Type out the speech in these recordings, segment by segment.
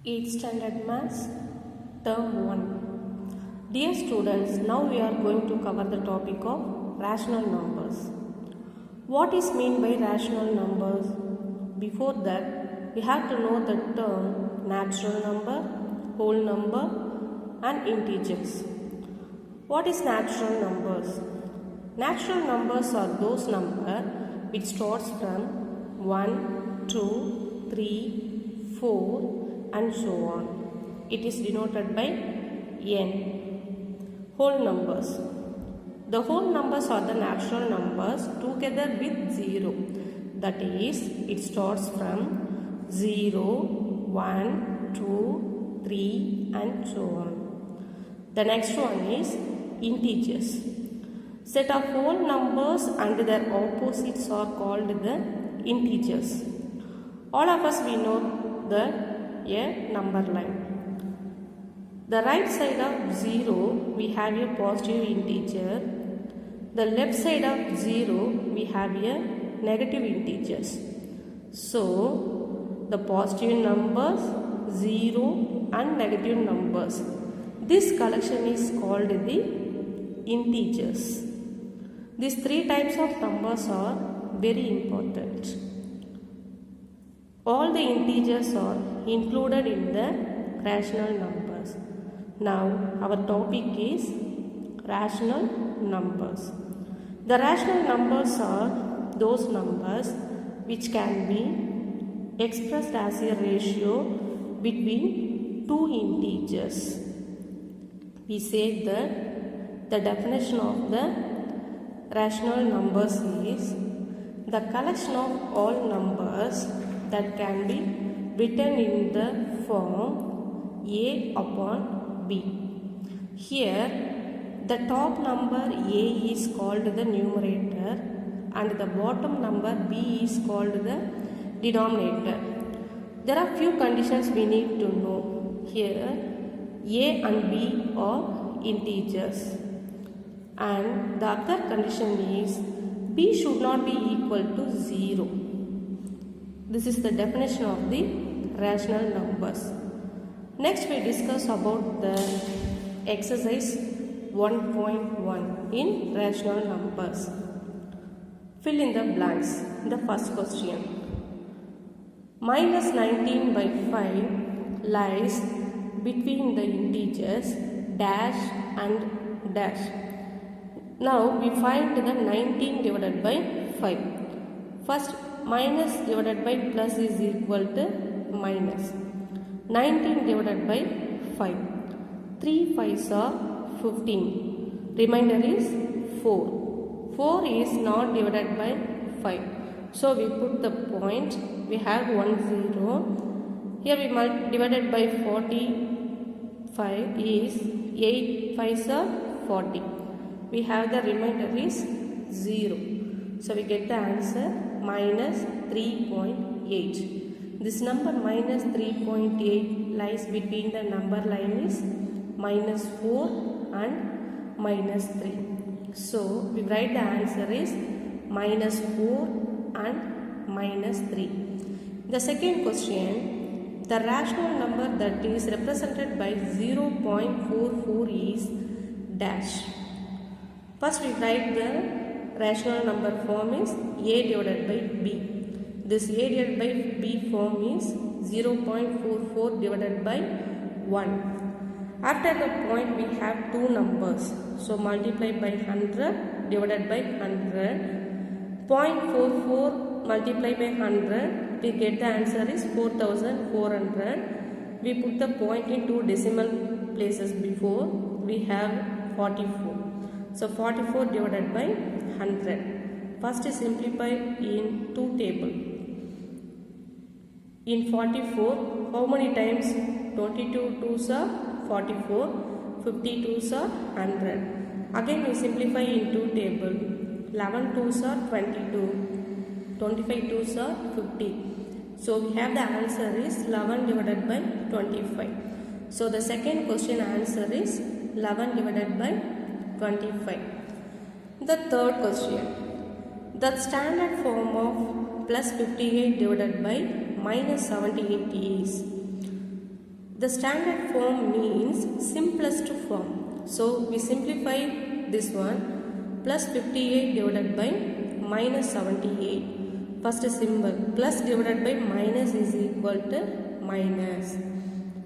8th Standard Maths, Term 1. Dear students, now we are going to cover the topic of rational numbers. What is meant by rational numbers? Before that, we have to know the term natural number, whole number and integers. What is natural numbers? Natural numbers are those numbers which starts from 1, 2, 3, 4 and so on. It is denoted by n. Whole numbers. The whole numbers are the natural numbers together with 0. That is, it starts from 0, 1, 2, 3 and so on. The next one is integers. Set of whole numbers and their opposites are called the integers. All of us we know that a number line. The right side of 0 we have a positive integer. The left side of 0 we have a negative integers. So the positive numbers, 0 and negative numbers. This collection is called the integers. These three types of numbers are very important. All the integers are included in the rational numbers. Now our topic is rational numbers. The rational numbers are those numbers which can be expressed as a ratio between two integers. We say that the definition of the rational numbers is the collection of all numbers that can be written in the form a upon b. Here the top number a is called the numerator and the bottom number b is called the denominator. There are few conditions we need to know. Here a and b are integers and the other condition is b should not be equal to 0. This is the definition of the rational numbers. Next we discuss about the exercise 1.1 in rational numbers. Fill in the blanks. The first question. Minus 19 by 5 lies between the integers dash and dash. Now we find the 19 divided by 5. First, minus divided by plus is equal to minus. 19 divided by 5. 3 5s are 15. Remainder is 4. 4 is not divided by 5. So we put the point. We have 1 0. Here we divided by 45 is 8 5s are 40. We have the remainder is 0. So we get the answer minus 3.8. This number minus 3.8 lies between the number line is minus 4 and minus 3. So we write the answer is minus 4 and minus 3. The second question, the rational number that is represented by 0.44 is dash. First we write the rational number form is a divided by b. This a divided by b form is 0.44 divided by 1. After the point we have two numbers. So multiply by 100 divided by 100. 0.44 multiply by 100. We get the answer is 4400. We put the point in two decimal places before. We have 44. So 44 divided by 100. First is simplified in two table. In 44, how many times? 22 twos are 44, 50 twos are 100. Again we simplify in two table. 11 twos are 22, 25 twos are 50. So we have the answer is 11 divided by 25. So the second question answer is 11 divided by 25. The third question. The standard form of plus 58 divided by minus 78 is The standard form means simplest form. So we simplify this one. Plus 58 divided by minus 78. First symbol plus divided by minus is equal to minus.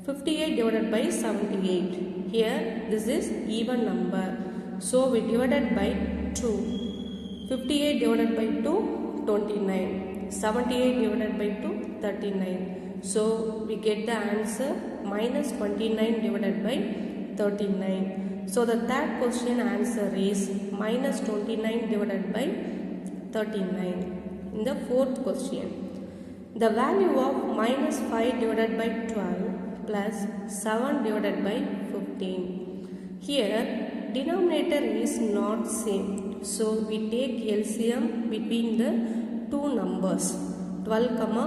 58 divided by 78. Here this is even number. So we divided by 2. 58 divided by 2, 29. 78 divided by 2, 39. So we get the answer minus 29 divided by 39. So the third question answer is minus 29 divided by 39. In the fourth question, the value of minus 5 divided by 12 plus 7 divided by 15. Here denominator is not same. So we take LCM between the two numbers 12 comma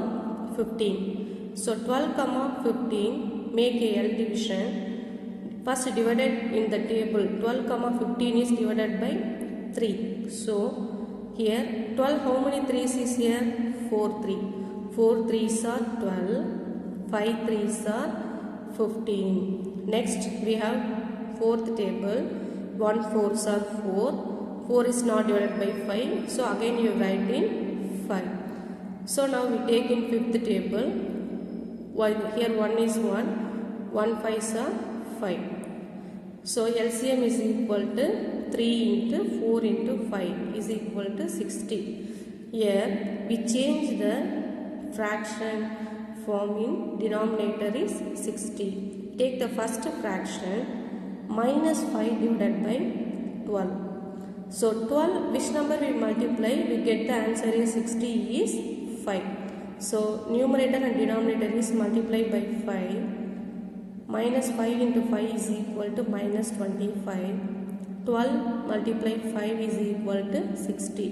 15. So 12 comma 15 make a L division. First divided in the table 12 comma 15 is divided by 3. So here 12 how many 3's is here? 4 3. 4 3's are 12. 5 3's are 15. Next we have fourth table 1 4's are 4. 4 is not divided by 5. So again you write in 5. So now we take in fifth table. Here 1 is 1. 1 5's are 5. So LCM is equal to 3 into 4 into 5 is equal to 60. Here we change the fraction form in denominator is 60. Take the first fraction minus 5 divided by 12. So 12 which number we multiply we get the answer is 60 is 5. So numerator and denominator is multiplied by 5. Minus 5 into 5 is equal to minus 25. 12 multiplied 5 is equal to 60.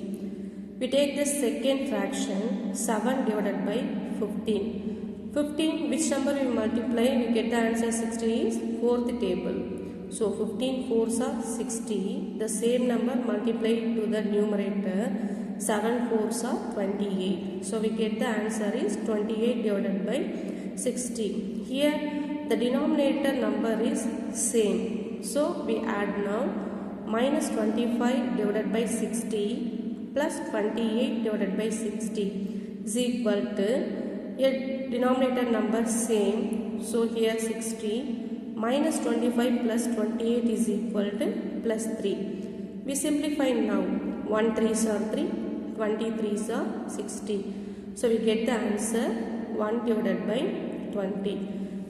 We take the second fraction 7 divided by 15. 15 which number we multiply we get the answer 60 is fourth table. So 15 4's are 60. The same number multiplied to the numerator 7 4's are 28. So we get the answer is 28 divided by 60. Here the denominator number is same. So we add now minus 25 divided by 60 plus 28 divided by 60 is equal to here denominator number same. So here 60 minus 25 plus 28 is equal to plus 3. We simplify now. 1 3's are 3. 23's are 60. So we get the answer 1 divided by 20.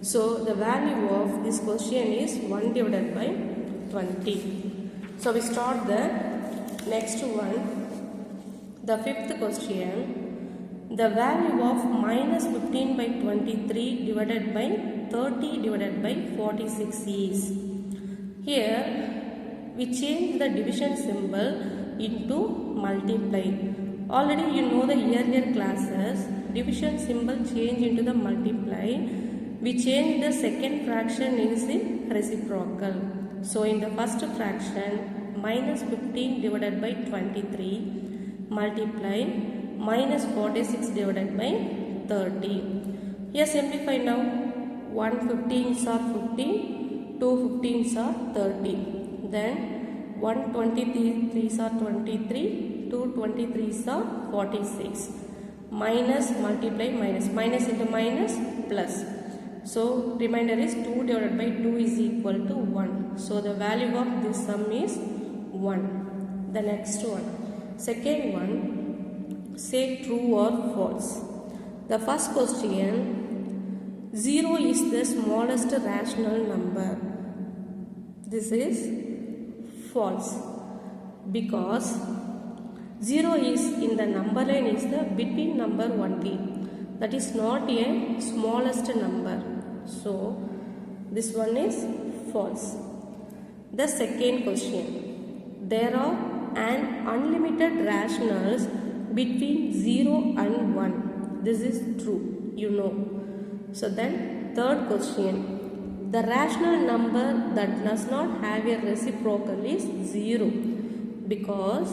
So the value of this question is 1 divided by 20. So we start the next one. The fifth question. The value of minus 15 by 23 divided by 30 divided by 46 is. Here we change the division symbol into multiply. Already you know the earlier classes division symbol change into the multiply. We change the second fraction is in reciprocal. So in the first fraction minus 15 divided by 23 multiply minus 46 divided by 30. Here simplify now. 1 15's are 15, 2 15's are 30. Then 1 23's are 23, 2 23's are 46. Minus multiply minus. Minus into minus plus. So remainder is 2 divided by 2 is equal to 1. So the value of this sum is 1. The next one. Second one. Say true or false. The first question. 0 is the smallest rational number. This is false. Because 0 is in the number line is the between number only. That is not a smallest number. So this one is false. The second question. There are an unlimited rationals between 0 and 1. This is true. You know. So then third question. The rational number that does not have a reciprocal is 0. Because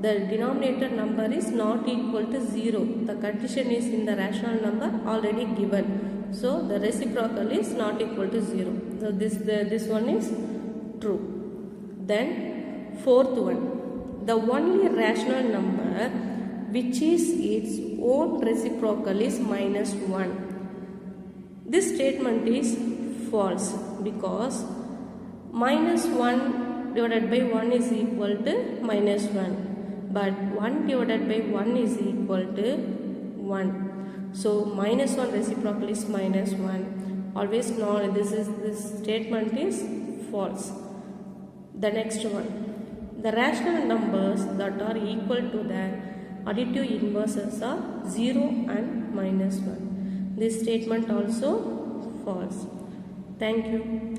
the denominator number is not equal to 0. The condition is in the rational number already given. So the reciprocal is not equal to 0. So this one is true. Then fourth one, the only rational number which is its own reciprocal is minus 1. This statement is false because minus 1 divided by 1 is equal to minus 1, but 1 divided by 1 is equal to 1. So minus 1 reciprocal is minus 1. Always know this statement is false. The next one, the rational numbers that are equal to their additive inverses are 0 and minus 1. This statement also false. Thank you.